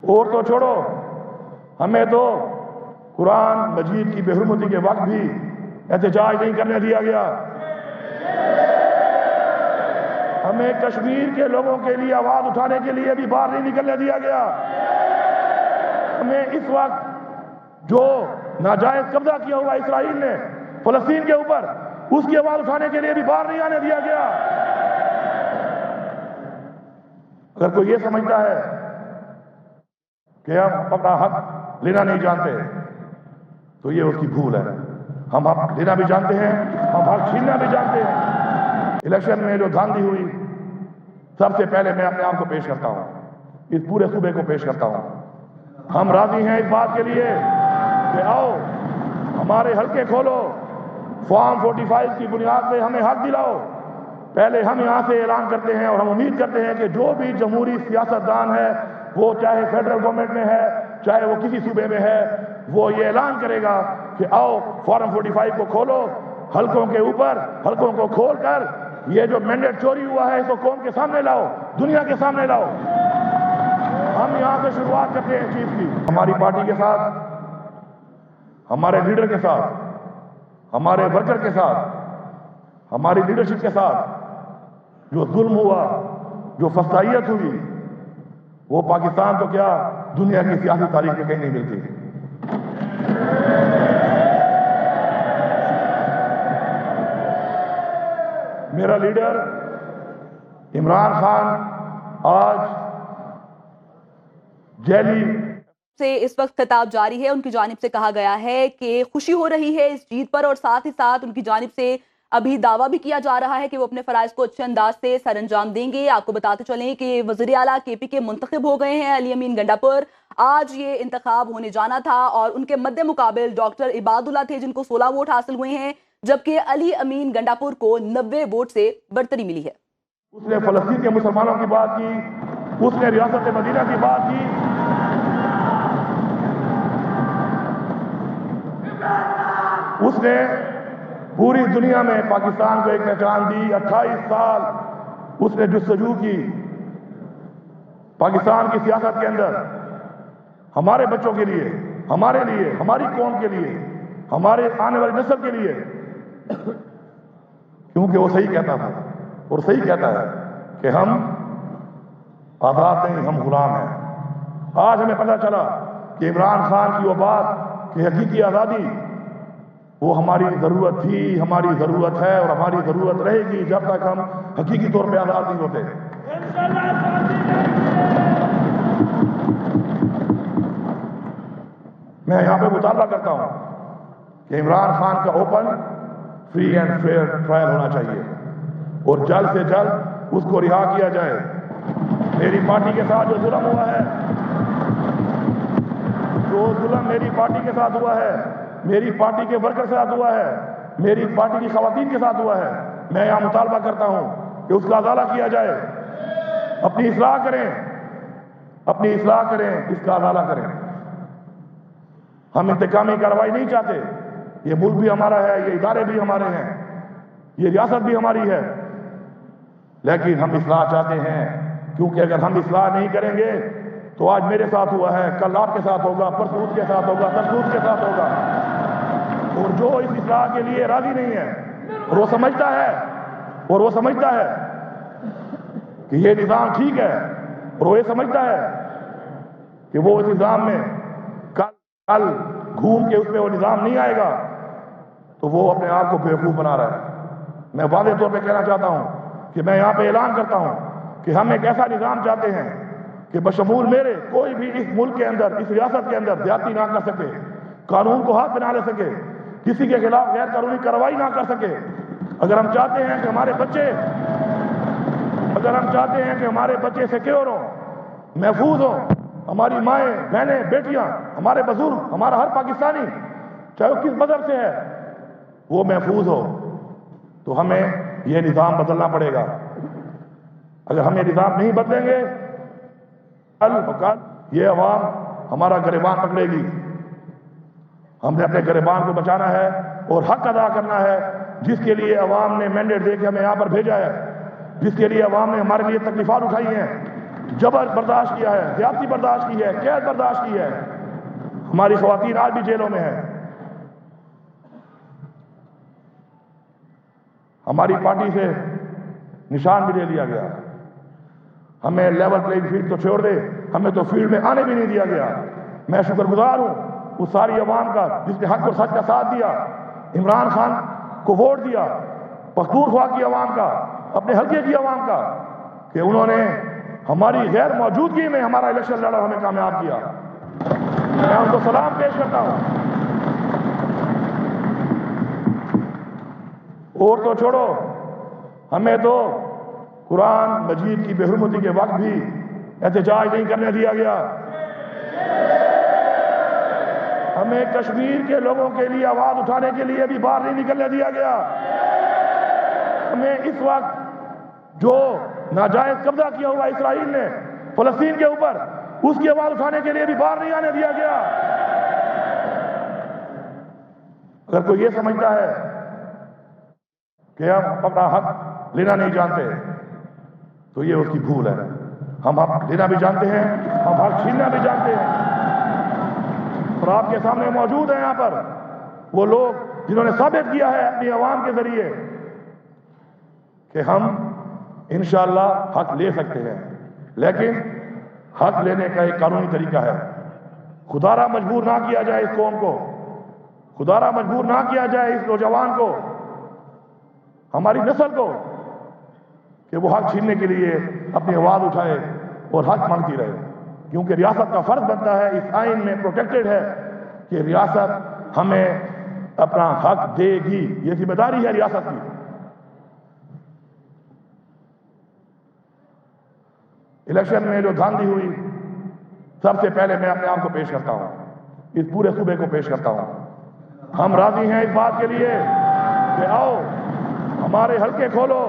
اور تو چھوڑو، ہمیں تو قرآن مجید کی بے حرمتی کے وقت بھی احتجاج نہیں کرنے دیا گیا، ہمیں کشمیر کے لوگوں کے لیے آواز اٹھانے کے لیے بھی باہر نہیں نکلنے دیا گیا، ہمیں اس وقت جو ناجائز قبضہ کیا ہوا اسرائیل نے فلسطین کے اوپر، اس کی آواز اٹھانے کے لیے بھی باہر نہیں آنے دیا گیا۔ اگر کوئی یہ سمجھتا ہے کہ ہم اپنا حق لینا نہیں جانتے تو یہ اس کی بھول ہے۔ ہم حق لینا بھی جانتے ہیں، ہم حق چھیننا بھی جانتے ہیں۔ الیکشن میں جو دھاندلی ہوئی، سب سے پہلے میں اپنے آپ کو پیش کرتا ہوں، اس پورے صوبے کو پیش کرتا ہوں۔ ہم راضی ہیں اس بات کے لیے کہ آؤ ہمارے حلقے کھولو، فارم 45 کی بنیاد پہ ہمیں حق دلاؤ۔ پہلے ہم یہاں سے اعلان کرتے ہیں اور ہم امید کرتے ہیں کہ جو بھی جمہوری سیاستدان ہے، وہ چاہے فیڈرل گورنمنٹ میں ہے چاہے وہ کسی صوبے میں ہے، وہ یہ اعلان کرے گا کہ آؤ فارم 45 کو کھولو، حلقوں کے اوپر حلقوں کو کھول کر یہ جو مینڈیٹ چوری ہوا ہے اس کو قوم کے سامنے لاؤ، دنیا کے سامنے لاؤ۔ ہم یہاں سے شروعات کرتے ہیں اس چیز کی۔ ہماری پارٹی کے ساتھ، ہمارے لیڈر کے ساتھ، ہمارے ورکر کے ساتھ، ہماری لیڈرشپ کے ساتھ جو ظلم ہوا، جو فسادیت ہوئی، وہ پاکستان تو کیا دنیا کی سیاسی تاریخ میں کہیں نہیں ملتی۔ میرا لیڈر عمران خان آج جیلی سے اس وقت خطاب جاری ہے۔ ان کی جانب سے کہا گیا ہے کہ خوشی ہو رہی ہے اس جیت پر، اور ساتھ ہی ساتھ ان کی جانب سے ابھی دعویٰ بھی کیا جا رہا ہے کہ وہ اپنے فرائض کو اچھے انداز سے سر انجام دیں گے۔ آپ کو بتاتے چلیں کہ وزیر اعلیٰ کے پی کے منتخب ہو گئے ہیں علی امین گنڈاپور۔ آج یہ انتخاب ہونے جانا تھا اور ان کے مد مقابل ڈاکٹر عباد اللہ تھے جن کو 16 ووٹ حاصل ہوئے ہیں، جبکہ علی امین گنڈاپور کو 90 ووٹ سے برتری ملی ہے۔ اس نے فلسطین کے مسلمانوں کی بات کی، اس نے ریاست مدینہ کی بات کی، اس نے پوری دنیا میں پاکستان کو ایک پہچان دی۔ 28 سال اس نے جستجو کی پاکستان کی سیاست کے اندر، ہمارے بچوں کے لیے، ہمارے لیے، ہماری قوم کے لیے، ہمارے آنے والی نسل کے لیے، کیونکہ وہ صحیح کہتا تھا اور صحیح کہتا ہے کہ ہم آزاد نہیں، ہم غلام ہیں۔ آج ہمیں پتہ چلا کہ عمران خان کی وہ بات کہ حقیقی آزادی وہ ہماری ضرورت تھی، ہماری ضرورت ہے اور ہماری ضرورت رہے گی جب تک ہم حقیقی طور پہ آزاد نہیں ہوتے۔ میں یہاں پہ مطالبہ کرتا ہوں کہ عمران خان کا open, free and fair trial ہونا چاہیے اور جلد سے جلد اس کو رہا کیا جائے۔ میری پارٹی کے ساتھ جو ظلم ہوا ہے، جو ظلم میری پارٹی کے ساتھ ہوا ہے، میری پارٹی کے ورکر کے ساتھ ہوا ہے، میری پارٹی کی خواتین کے ساتھ ہوا ہے، میں یہاں مطالبہ کرتا ہوں کہ اس کا ازالہ کیا جائے۔ اپنی اصلاح کریں، اپنی اصلاح کریں، اس کا ازالہ کریں۔ ہم انتقامی کارروائی نہیں چاہتے، یہ ملک بھی ہمارا ہے، یہ ادارے بھی ہمارے ہیں، یہ ریاست بھی ہماری ہے، لیکن ہم اصلاح چاہتے ہیں، کیونکہ اگر ہم اصلاح نہیں کریں گے تو آج میرے ساتھ ہوا ہے، کل آپ کے ساتھ ہوگا، پرسوں اس کے ساتھ ہوگا، ترسوں اس کے ساتھ ہوگا۔ اور جو اس اصلاح کے لیے راضی نہیں ہے اور وہ سمجھتا ہے کہ یہ نظام ٹھیک ہے اور وہ یہ سمجھتا ہے کہ وہ اس نظام میں کل گھوم کے اس میں وہ نظام نہیں آئے گا، تو وہ اپنے آپ کو بیوقوف بنا رہا ہے۔ میں واضح طور پہ کہنا چاہتا ہوں کہ میں یہاں پہ اعلان کرتا ہوں کہ ہم ایک ایسا نظام چاہتے ہیں کہ بشمول میرے کوئی بھی اس ملک کے اندر، اس ریاست کے اندر زیادتی نہ کر سکے، قانون کو ہاتھ بنا لے سکے، کسی کے خلاف غیر قانونی کارروائی نہ کر سکے۔ اگر ہم چاہتے ہیں کہ ہمارے بچے سیکیور ہوں، محفوظ ہوں، ہماری مائیں، بہنیں، بیٹیاں، ہمارے بزرگ، ہمارا ہر پاکستانی چاہے وہ کس مذہب سے ہے وہ محفوظ ہو، تو ہمیں یہ نظام بدلنا پڑے گا۔ اگر ہم یہ نظام نہیں بدلیں گے، کل یہ عوام ہمارا گریبان پکڑے گی۔ ہم نے اپنے گریبان کو بچانا ہے اور حق ادا کرنا ہے، جس کے لیے عوام نے مینڈیٹ دے کے ہمیں یہاں پر بھیجا ہے، جس کے لیے عوام نے ہمارے لیے تکلیفات اٹھائی ہیں، جبر برداشت کیا ہے، زیادتی برداشت کی ہے، قید برداشت کی ہے. ہماری خواتین آج بھی جیلوں میں ہیں. ہماری پارٹی سے نشان بھی لے لیا گیا. ہمیں لیول پلینگ فیلڈ تو چھوڑ دے، ہمیں تو فیلڈ میں آنے بھی نہیں دیا گیا. میں شکر گزار ہوں اس ساری عوام کا جس نے حق اور سچ کا ساتھ دیا، عمران خان کو ووٹ دیا، پختونخوا کی عوام کا، اپنے حلقے کی عوام کا، کہ انہوں نے ہماری غیر موجودگی میں ہمارا الیکشن لڑا، ہمیں کامیاب کیا. میں ان کو سلام پیش کرتا ہوں. اور تو چھوڑو، ہمیں تو قرآن مجید کی بے حرمتی کے وقت بھی احتجاج نہیں کرنے دیا گیا. ہمیں کشمیر کے لوگوں کے لیے آواز اٹھانے کے لیے بھی باہر نہیں نکلنے دیا گیا. ہمیں اس وقت جو ناجائز قبضہ کیا ہوا اسرائیل نے فلسطین کے اوپر، اس کی آواز اٹھانے کے لیے بھی باہر نہیں آنے دیا گیا. اگر کوئی یہ سمجھتا ہے کہ ہم اپنا حق لینا نہیں جانتے تو یہ اس کی بھول ہے. ہم حق لینا بھی جانتے ہیں، ہم حق چھیننا بھی جانتے ہیں. اور آپ کے سامنے موجود ہیں یہاں پر وہ لوگ جنہوں نے ثابت کیا ہے اپنی عوام کے ذریعے کہ ہم انشاءاللہ حق لے سکتے ہیں. لیکن حق لینے کا ایک قانونی طریقہ ہے. خدارہ مجبور نہ کیا جائے اس قوم کو، خدارہ مجبور نہ کیا جائے اس نوجوان کو، ہماری نسل کو، کہ وہ حق چھیننے کے لیے اپنی آواز اٹھائے اور حق مانگتی رہے. کیونکہ ریاست کا فرض بنتا ہے، اس آئین میں پروٹیکٹڈ ہے کہ ریاست ہمیں اپنا حق دے گی. یہ ذمہ داری ہے ریاست کی. الیکشن میں جو دھاندلی ہوئی، سب سے پہلے میں اپنے آپ کو پیش کرتا ہوں، اس پورے صوبے کو پیش کرتا ہوں. ہم راضی ہیں اس بات کے لیے کہ آؤ ہمارے حلقے کھولو،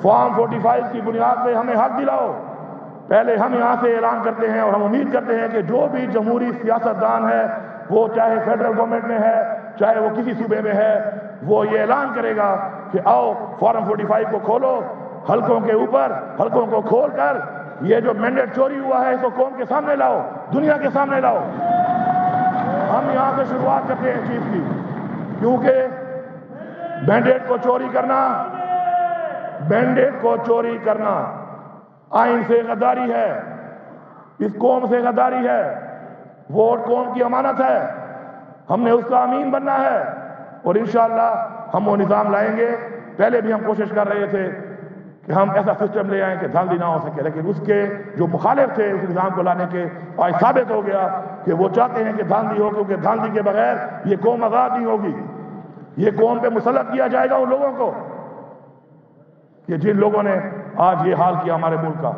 فارم 45 کی بنیاد پہ ہمیں حق دلاؤ. پہلے ہم یہاں سے اعلان کرتے ہیں اور ہم امید کرتے ہیں کہ جو بھی جمہوری سیاستدان ہے، وہ چاہے فیڈرل گورنمنٹ میں ہے چاہے وہ کسی صوبے میں ہے، وہ یہ اعلان کرے گا کہ آؤ فارم 45 کو کھولو، حلقوں کے اوپر حلقوں کو کھول کر یہ جو مینڈیٹ چوری ہوا ہے اس کو قوم کے سامنے لاؤ، دنیا کے سامنے لاؤ. ہم یہاں سے شروعات کرتے ہیں چیز کی، کیونکہ مینڈیٹ کو چوری کرنا آئین سے غداری ہے، اس قوم سے غداری ہے. ووٹ قوم کی امانت ہے، ہم نے اس کا امین بننا ہے اور انشاءاللہ ہم وہ نظام لائیں گے. پہلے بھی ہم کوشش کر رہے تھے کہ ہم ایسا سسٹم لے آئیں کہ دھاندلی نہ ہو سکے، لیکن اس کے جو مخالف تھے اس نظام کو لانے کے، آج ثابت ہو گیا کہ وہ چاہتے ہیں کہ دھاندلی ہو، کیونکہ دھاندلی کے بغیر یہ قوم آزاد نہیں ہوگی. یہ قوم پہ مسلط کیا جائے گا ان لوگوں کو کہ جن لوگوں نے آج یہ حال کیا ہمارے ملک کا.